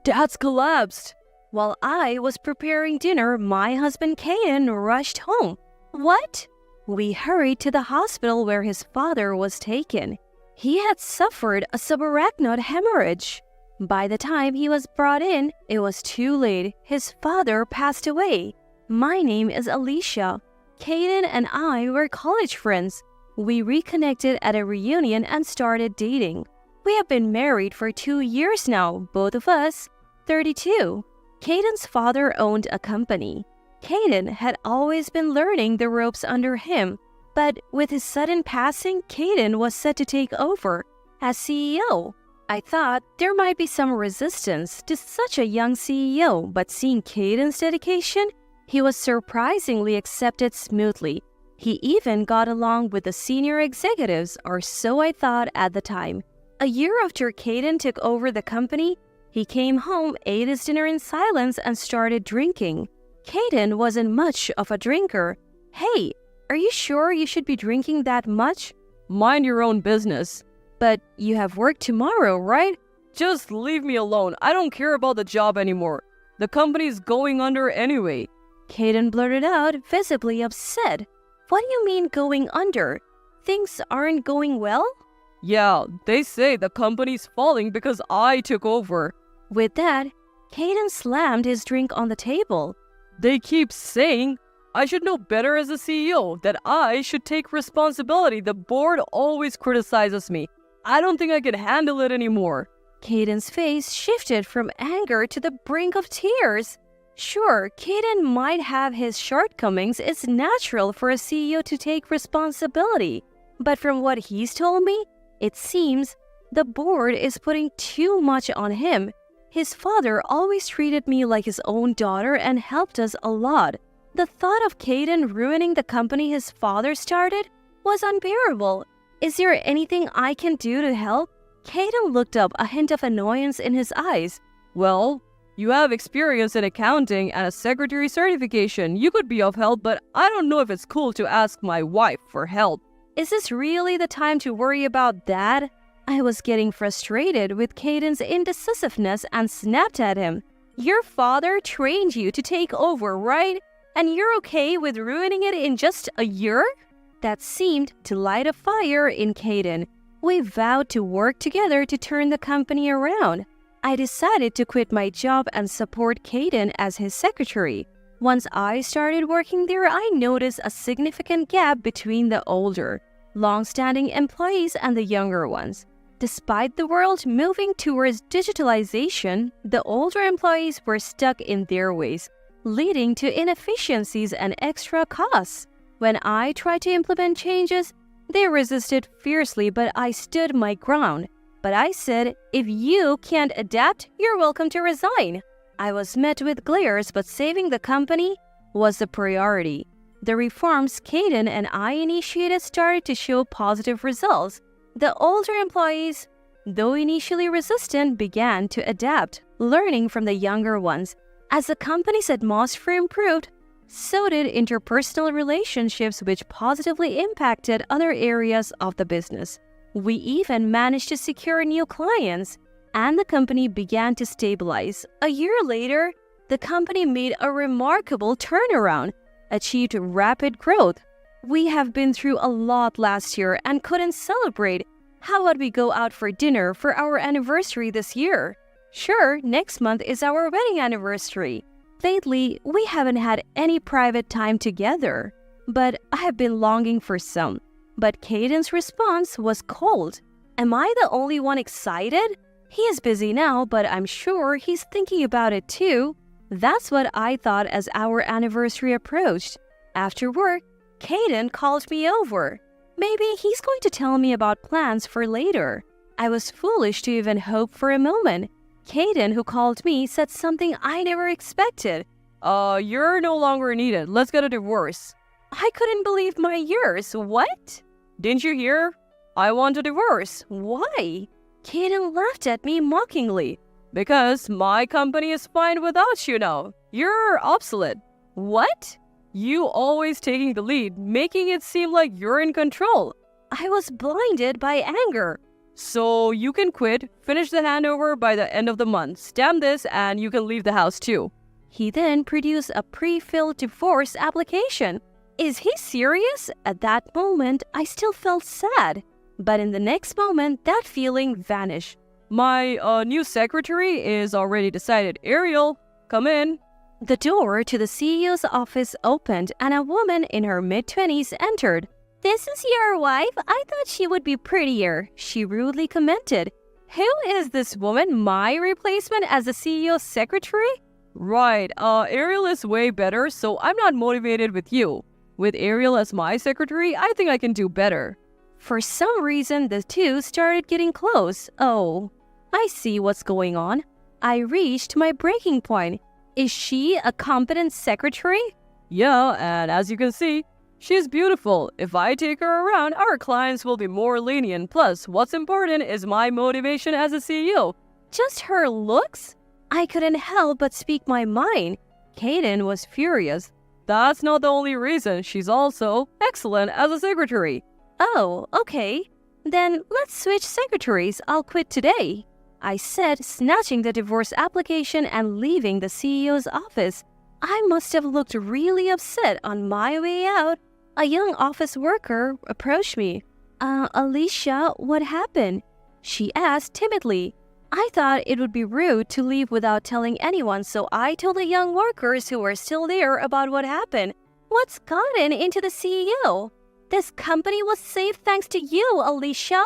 Dad's collapsed. While I was preparing dinner, my husband Caden rushed home. What? We hurried to the hospital where his father was taken. He had suffered a subarachnoid hemorrhage. By the time he was brought in, it was too late. His father passed away. My name is Alicia. Caden and I were college friends. We reconnected at a reunion and started dating. We have been married for 2 years now, both of us 32. Caden's father owned a company. Caden had always been learning the ropes under him, but with his sudden passing, Caden was set to take over as CEO. I thought there might be some resistance to such a young CEO, but seeing Caden's dedication, he was surprisingly accepted smoothly. He even got along with the senior executives, or so I thought at the time. A year after Caden took over the company, he came home, ate his dinner in silence, and started drinking. Caden wasn't much of a drinker. Hey, are you sure you should be drinking that much? Mind your own business. But you have work tomorrow, right? Just leave me alone. I don't care about the job anymore. The company's going under anyway. Caden blurted out, visibly upset. What do you mean going under? Things aren't going well? Yeah, they say the company's falling because I took over. With that, Caden slammed his drink on the table. They keep saying I should know better as a CEO, that I should take responsibility. The board always criticizes me. I don't think I can handle it anymore. Caden's face shifted from anger to the brink of tears. Sure, Caden might have his shortcomings. It's natural for a CEO to take responsibility. But from what he's told me, it seems the board is putting too much on him. His father always treated me like his own daughter and helped us a lot. The thought of Caden ruining the company his father started was unbearable. Is there anything I can do to help? Caden looked up, a hint of annoyance in his eyes. Well, you have experience in accounting and a secretary certification. You could be of help, but I don't know if it's cool to ask my wife for help. Is this really the time to worry about that? I was getting frustrated with Caden's indecisiveness and snapped at him. Your father trained you to take over, right? And you're okay with ruining it in just a year? That seemed to light a fire in Caden. We vowed to work together to turn the company around. I decided to quit my job and support Caden as his secretary. Once I started working there, I noticed a significant gap between the older, long-standing employees and the younger ones. Despite the world moving towards digitalization, the older employees were stuck in their ways, leading to inefficiencies and extra costs. When I tried to implement changes, they resisted fiercely, but I stood my ground. But I said, if you can't adapt, you're welcome to resign. I was met with glares, but saving the company was the priority. The reforms Caden and I initiated started to show positive results. The older employees, though initially resistant, began to adapt, learning from the younger ones. As the company's atmosphere improved, so did interpersonal relationships, which positively impacted other areas of the business. We even managed to secure new clients, and the company began to stabilize. A year later, the company made a remarkable turnaround, achieved rapid growth. We have been through a lot last year and couldn't celebrate. How about we go out for dinner for our anniversary this year? Sure, next month is our wedding anniversary. Lately, we haven't had any private time together, but I have been longing for some. But Caden's response was cold. Am I the only one excited? He is busy now, but I'm sure he's thinking about it too. That's what I thought as our anniversary approached. After work, Caden called me over. Maybe he's going to tell me about plans for later. I was foolish to even hope for a moment. Caden, who called me, said something I never expected. You're no longer needed. Let's get a divorce. I couldn't believe my ears. What? Didn't you hear? I want a divorce. Why? Caden laughed at me mockingly. Because my company is fine without you now. You're obsolete. What? You always taking the lead, making it seem like you're in control. I was blinded by anger. So you can quit, finish the handover by the end of the month, stamp this, and you can leave the house too. He then produced a pre-filled divorce application. Is he serious? At that moment, I still felt sad. But in the next moment, that feeling vanished. My new secretary is already decided. Ariel, come in. The door to the CEO's office opened and a woman in her mid-20s entered. "This is your wife? I thought she would be prettier," she rudely commented. "Who is this woman? My replacement as the CEO's secretary?" Right, Ariel is way better, so I'm not motivated with you. With Ariel as my secretary, I think I can do better. For some reason, the two started getting close. Oh, I see what's going on. I reached my breaking point. Is she a competent secretary? Yeah, and as you can see, she's beautiful. If I take her around, our clients will be more lenient. Plus, what's important is my motivation as a CEO. Just her looks? I couldn't help but speak my mind. Kaden was furious. That's not the only reason. She's also excellent as a secretary. Oh, okay. Then let's switch secretaries. I'll quit today, I said, snatching the divorce application and leaving the CEO's office. I must have looked really upset. On my way out, a young office worker approached me. Alicia, what happened?" she asked timidly. I thought it would be rude to leave without telling anyone, so I told the young workers who were still there about what happened. "What's gotten into the CEO? This company was saved thanks to you, Alicia."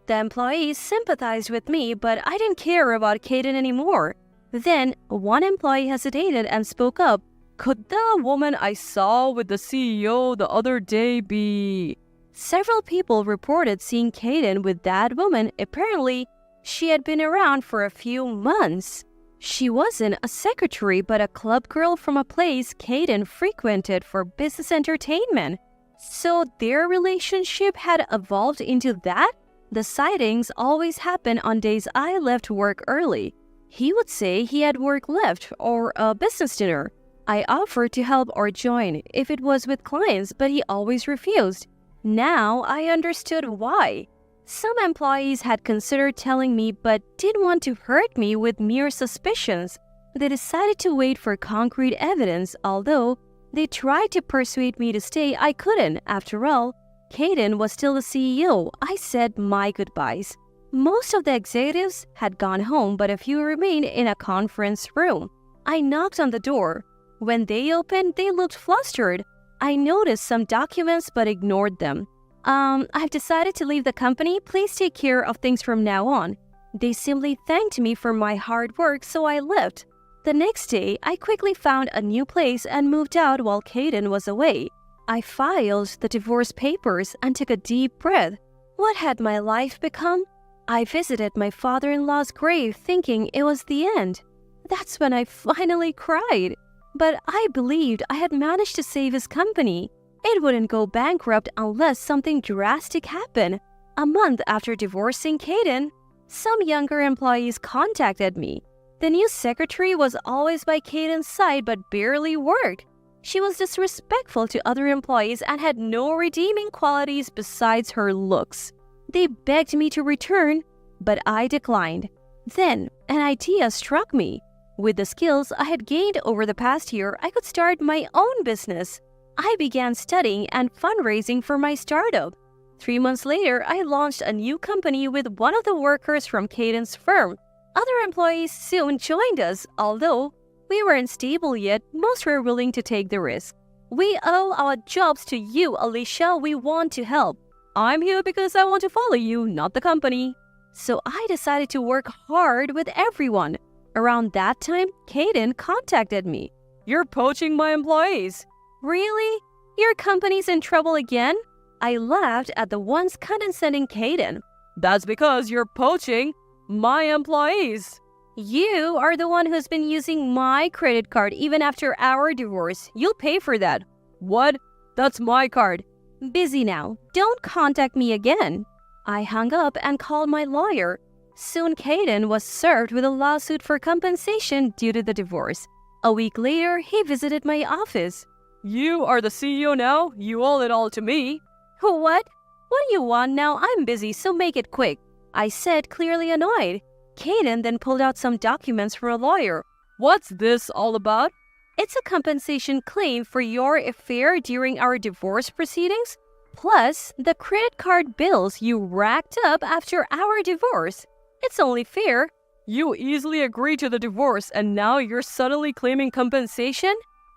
The employees sympathized with me, but I didn't care about Kaden anymore. Then, one employee hesitated and spoke up. Could the woman I saw with the CEO the other day be... Several people reported seeing Kaden with that woman. Apparently, she had been around for a few months. She wasn't a secretary, but a club girl from a place Kaden frequented for business entertainment. So their relationship had evolved into that? The sightings always happened on days I left work early. He would say he had work left or a business dinner. I offered to help or join if it was with clients, but he always refused. Now I understood why. Some employees had considered telling me but didn't want to hurt me with mere suspicions. They decided to wait for concrete evidence. Although they tried to persuade me to stay, I couldn't. After all, Kaden was still the CEO. I said my goodbyes. Most of the executives had gone home, but a few remained in a conference room. I knocked on the door. When they opened, they looked flustered. I noticed some documents but ignored them. I've decided to leave the company. Please take care of things from now on." They simply thanked me for my hard work, so I left. The next day, I quickly found a new place and moved out while Kaden was away. I filed the divorce papers and took a deep breath. What had my life become? I visited my father-in-law's grave thinking it was the end. That's when I finally cried. But I believed I had managed to save his company. It wouldn't go bankrupt unless something drastic happened. A month after divorcing Kaden, some younger employees contacted me. The new secretary was always by Kaden's side but barely worked. She was disrespectful to other employees and had no redeeming qualities besides her looks. They begged me to return, but I declined. Then an idea struck me. With the skills I had gained over the past year, I could start my own business. I began studying and fundraising for my startup. 3 months later, I launched a new company with one of the workers from Kaden's firm. Other employees soon joined us. Although we weren't stable yet, most were willing to take the risk. "We owe our jobs to you, Alicia. We want to help. I'm here because I want to follow you, not the company." So I decided to work hard with everyone. Around that time, Kaden contacted me. "You're poaching my employees." "Really? Your company's in trouble again?" I laughed at the once condescending Kaden. "That's because you're poaching my employees." "You are the one who's been using my credit card even after our divorce. You'll pay for that." "What? That's my card." "Busy now. Don't contact me again." I hung up and called my lawyer. Soon Kaden was served with a lawsuit for compensation due to the divorce. A week later, he visited my office. "You are the CEO now? You owe it all to me." "What? What do you want now? I'm busy, so make it quick." I said, clearly annoyed. Kaden then pulled out some documents from a lawyer. What's this all about? It's a compensation claim for your affair during our divorce proceedings, plus the credit card bills you racked up after our divorce. It's only fair. You easily agreed to the divorce and now you're suddenly claiming compensation?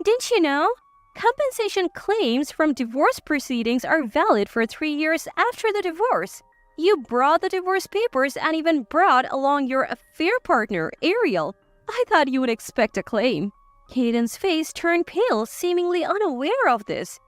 Didn't you know? Compensation claims from divorce proceedings are valid for 3 years after the divorce. You brought the divorce papers and even brought along your affair partner, Ariel. I thought you would expect a claim. Kaden's face turned pale, seemingly unaware of this.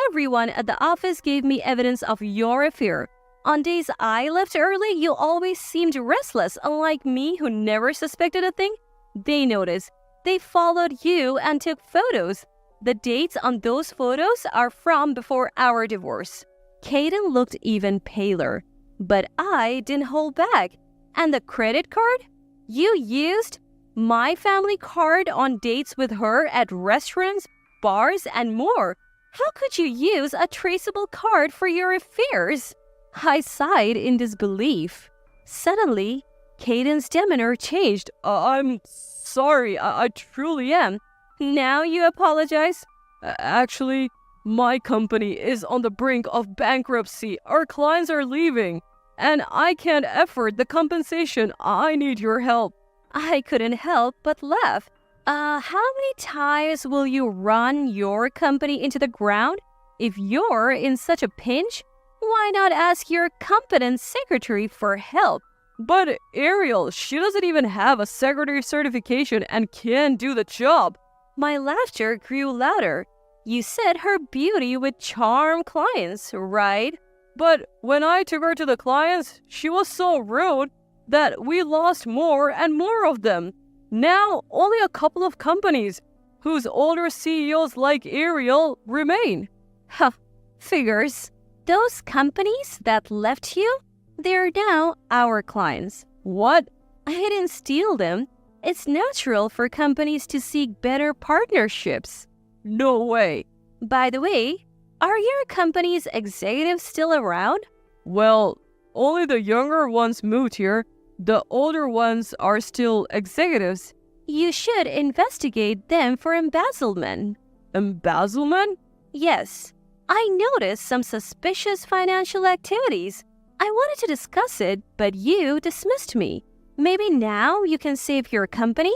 Everyone at the office gave me evidence of your affair. On days I left early, you always seemed restless, unlike me who never suspected a thing. They noticed. They followed you and took photos. The dates on those photos are from before our divorce. Kaden looked even paler, but I didn't hold back. And the credit card? You used my family card on dates with her at restaurants, bars, and more. How could you use a traceable card for your affairs? I sighed in disbelief. Suddenly, Kaden's demeanor changed. I'm sorry, I truly am. Now you apologize? Actually, my company is on the brink of bankruptcy. Our clients are leaving, and I can't afford the compensation. I need your help. I couldn't help but laugh. How many times will you run your company into the ground? If you're in such a pinch, why not ask your competent secretary for help? But Ariel, she doesn't even have a secretary certification and can't do the job. My laughter grew louder. You said her beauty would charm clients, right? But when I took her to the clients, she was so rude that we lost more and more of them. Now, only a couple of companies whose older CEOs like Ariel remain. Huh, figures. Those companies that left you, they're now our clients. What? I didn't steal them. It's natural for companies to seek better partnerships. No way. By the way, are your company's executives still around? Well, only the younger ones moved here. The older ones are still executives. You should investigate them for embezzlement. Embezzlement? Yes. I noticed some suspicious financial activities. I wanted to discuss it, but you dismissed me. Maybe now you can save your company?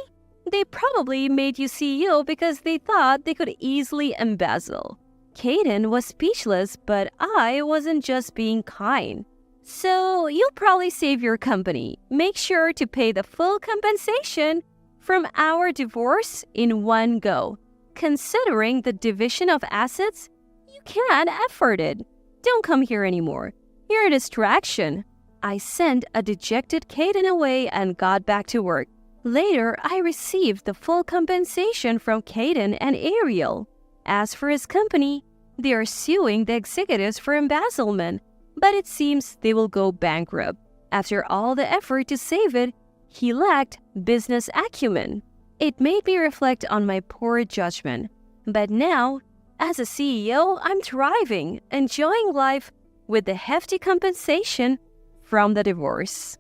They probably made you CEO because they thought they could easily embezzle. Kaden was speechless, but I wasn't just being kind. So you'll probably save your company. Make sure to pay the full compensation from our divorce in one go. Considering the division of assets, you can't afford it. Don't come here anymore. You're a distraction. I sent a dejected Kaden away and got back to work. Later, I received the full compensation from Kaden and Ariel. As for his company, they are suing the executives for embezzlement, but it seems they will go bankrupt. After all the effort to save it, he lacked business acumen. It made me reflect on my poor judgment. But now, as a CEO, I'm thriving, enjoying life with the hefty compensation from the divorce.